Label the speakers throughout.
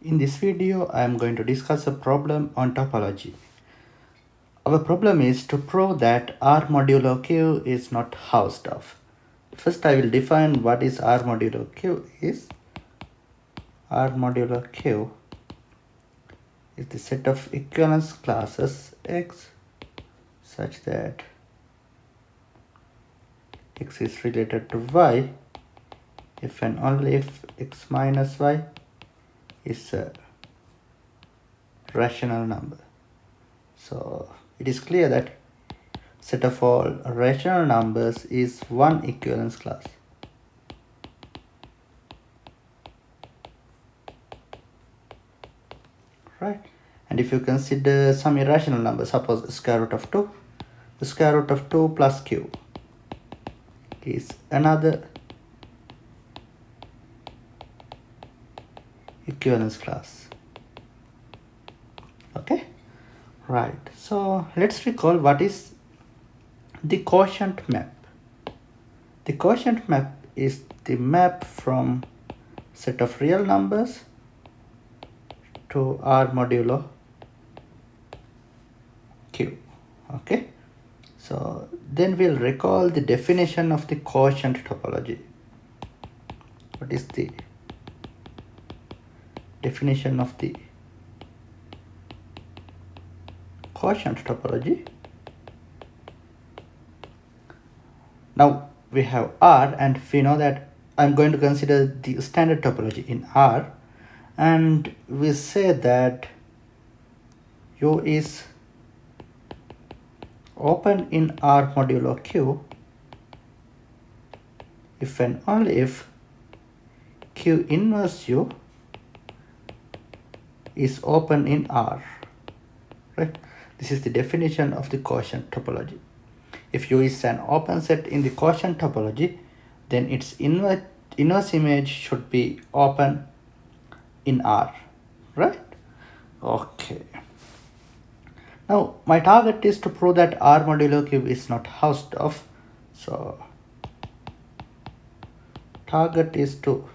Speaker 1: In this video, I am going to discuss a problem on topology. Our problem is to prove that R modulo Q is not Hausdorff. First, I will define what is R modulo Q is. R modulo Q is the set of equivalence classes X such that X is related to Y if and only if X minus Y is a rational number. So it is clear that set of all rational numbers is one equivalence class. Right? And if you consider some irrational number, suppose square root of 2, the square root of 2 plus q is another equivalence class. Okay? Right. So let's recall what is the quotient map. The quotient map is the map from set of real numbers to R modulo Q. Okay? So then we'll recall the definition of the quotient topology. What is the definition of the quotient topology? Now we have R, and we know that I'm going to consider the standard topology in R, and we say that U is open in R modulo Q if and only if Q inverse U is open in R. Right? This is the definition of the quotient topology. If U is an open set in the quotient topology, then its inverse image should be open in R. Right? Okay. Now my target is to prove that R modulo Q is not Hausdorff. So target is to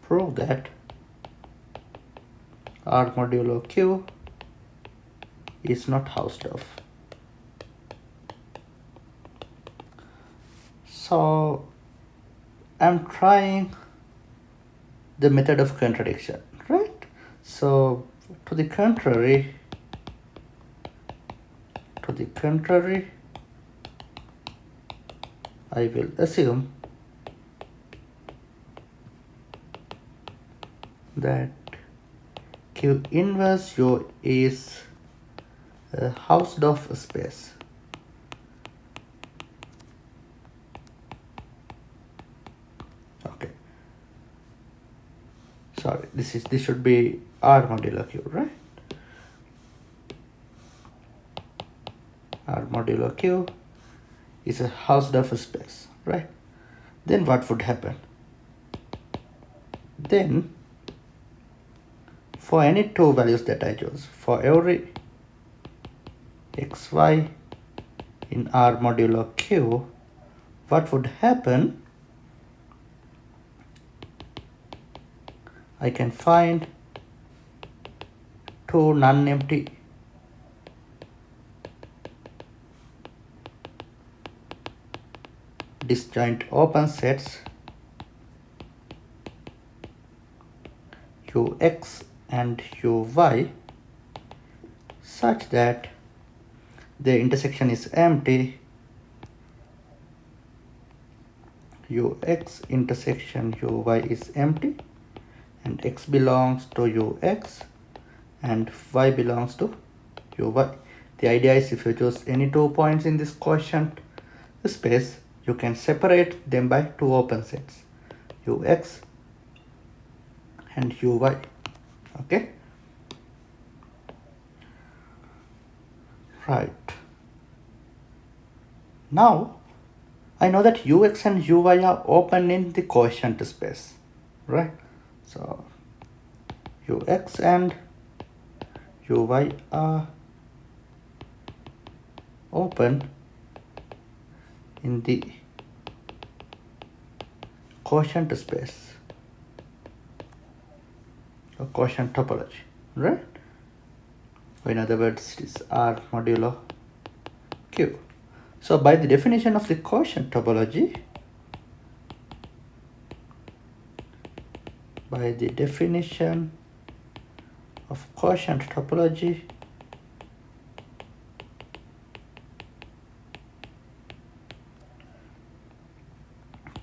Speaker 1: prove that R modulo Q is not Hausdorff. So I'm trying the method of contradiction, right? So to the contrary, I will assume that Q inverse U is a Hausdorff space. Okay. Sorry, this should be R modulo Q, right? R modulo Q is a Hausdorff space, right? Then what would happen? Then for any two values that I choose, for every xy in R modulo Q, what would happen? I can find two non-empty disjoint open sets Ux and Uy such that the intersection is empty. Ux intersection Uy is empty, and x belongs to Ux and y belongs to Uy. The idea is if you choose any 2 points in this quotient space, you can separate them by two open sets, Ux and Uy. Okay? Right. Now I know that Ux and Uy are open in the quotient space, right? So Ux and Uy are open in the quotient space. a quotient topology, right? Or in other words, it is R modulo Q. So by the definition of the quotient topology,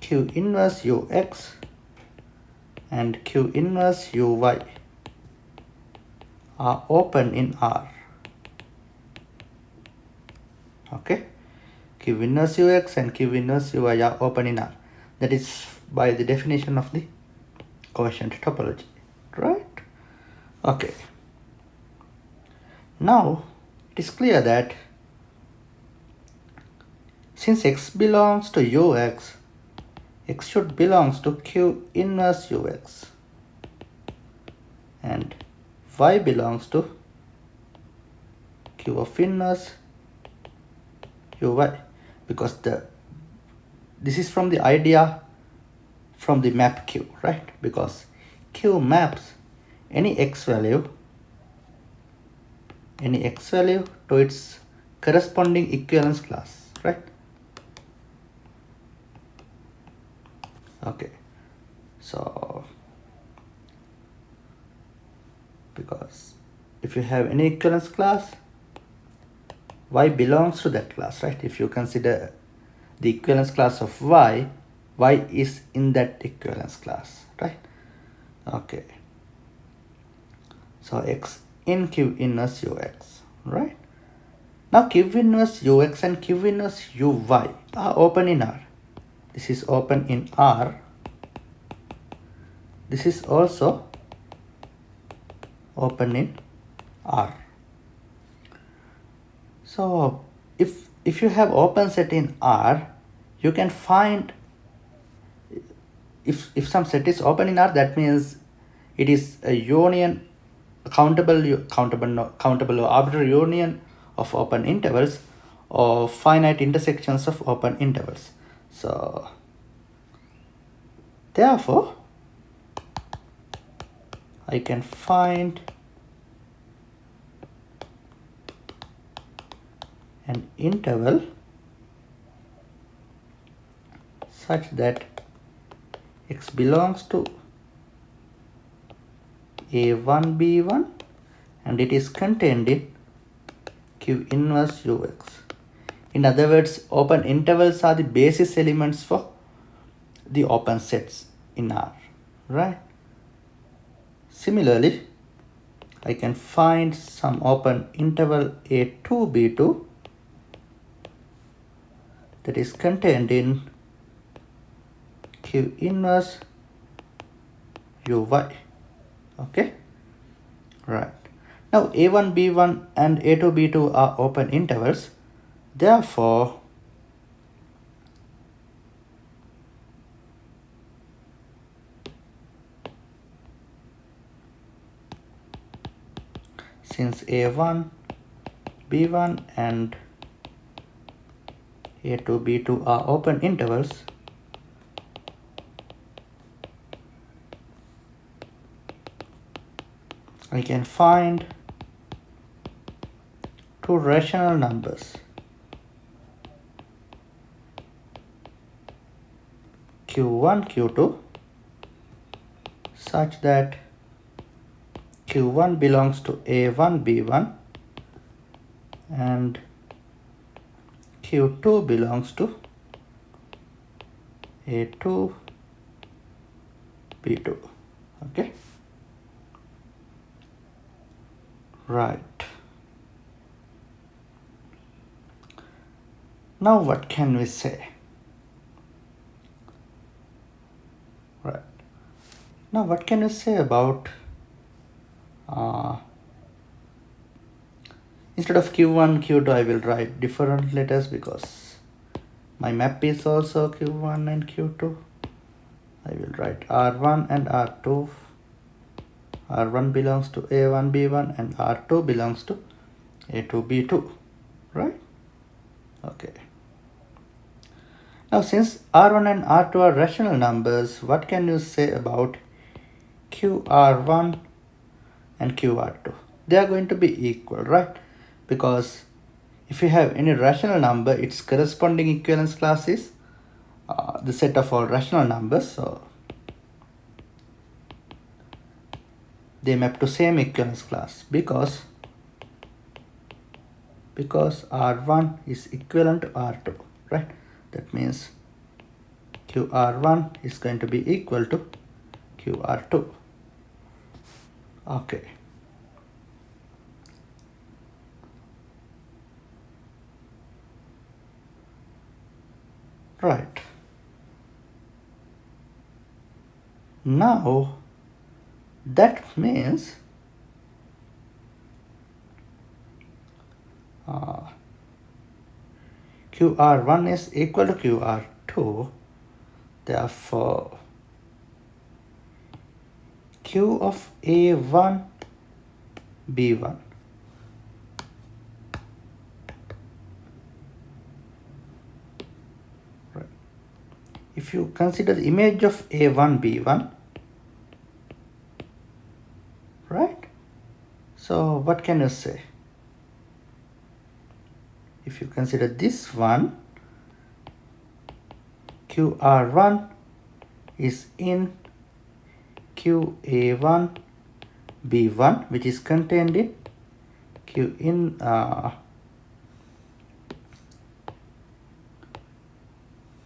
Speaker 1: Q inverse Ux and Q inverse Uy are open in R. Okay, Q inverse Ux and Q inverse Uy are open in R. That is by the definition of the quotient topology, right? Okay. Now it is clear that since x belongs to Ux, x should belongs to Q inverse Ux and y belongs to Q of inverse Uy, because this is from the idea from the map Q, right? Because Q maps any x value to its corresponding equivalence class, right? Okay, so because if you have any equivalence class, y belongs to that class, right? If you consider the equivalence class of y is in that equivalence class, right? Okay, so x in Q inverse Ux, right? Now Q inverse Ux and Q inverse Uy are open in R. This is open in R. This is also open in R. So if you have open set in R, you can find if some set is open in R, that means it is a union, countable or arbitrary union of open intervals or finite intersections of open intervals. So therefore I can find an interval such that x belongs to A1 B1 and it is contained in Q inverse Ux. In other words, open intervals are the basis elements for the open sets in R, right? Similarly, I can find some open interval A2 B2 that is contained in Q inverse Uy. Okay, right. Now A1 B1 and A2 B2 are open intervals. Therefore, since A1 B1 and A2 B2 are open intervals, I can find two rational numbers Q1 Q2 such that Q1 belongs to A1 B1 and Q2 belongs to A2 B2. Okay, right. Now what can we say? Right. Now what can we say about instead of Q1 Q2 I will write different letters because my map is also Q1 and Q2. I will write R1 and R2. R1 belongs to A1 B1 and R2 belongs to A2 B2, right? Okay. Now since R1 and R2 are rational numbers, what can you say about QR1 and QR2. They are going to be equal, right? Because if you have any rational number, its corresponding equivalence class is the set of all rational numbers. So they map to same equivalence class because R1 is equivalent to R2, right? That means QR1 is going to be equal to QR2. Okay. Right. Now that means QR1 is equal to QR2. Therefore, Q of A1 B1 right. If you consider the image of A1 B1, right? So what can you say? If you consider this one, QR1 is in QA1 B1, which is contained in Q in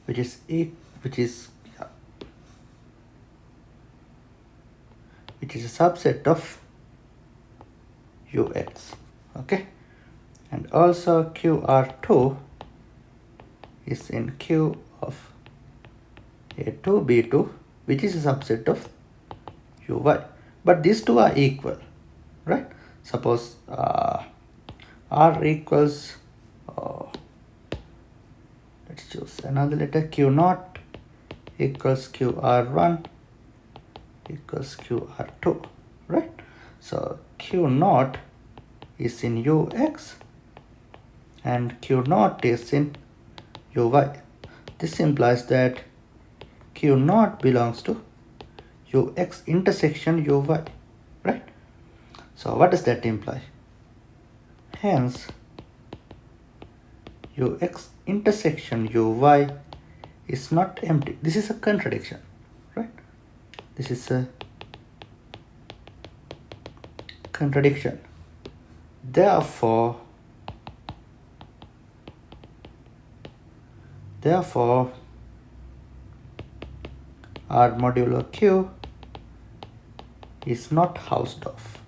Speaker 1: which is a subset of UX. Okay, and also QR2 is in Q of A2 B2, which is a subset of UY. But these two are equal, right? Suppose R equals let's choose another letter, Q0 equals QR1 equals QR2, right? So Q0 is in UX and Q0 is in UY. This implies that Q0 belongs to UX intersection UY, right? So what does that imply? Hence, UX intersection UY is not empty. This is a contradiction, right? This is a contradiction. Therefore, R modulo Q is not Hausdorff.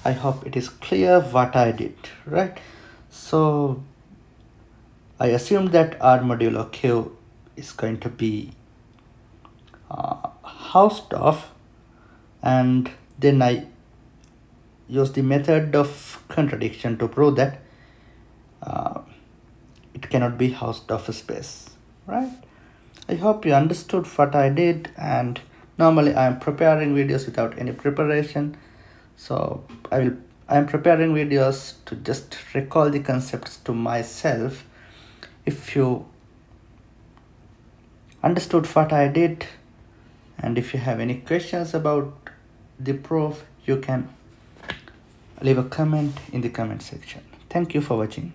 Speaker 1: I hope it is clear what I did, right? So I assume that R modulo Q is going to be Hausdorff, and then I use the method of contradiction to prove that it cannot be Hausdorff space, right? I hope you understood what I did, and normally I am preparing videos without any preparation. So I am preparing videos to just recall the concepts to myself. If you understood what I did, and if you have any questions about the proof, you can leave a comment in the comment section. Thank you for watching.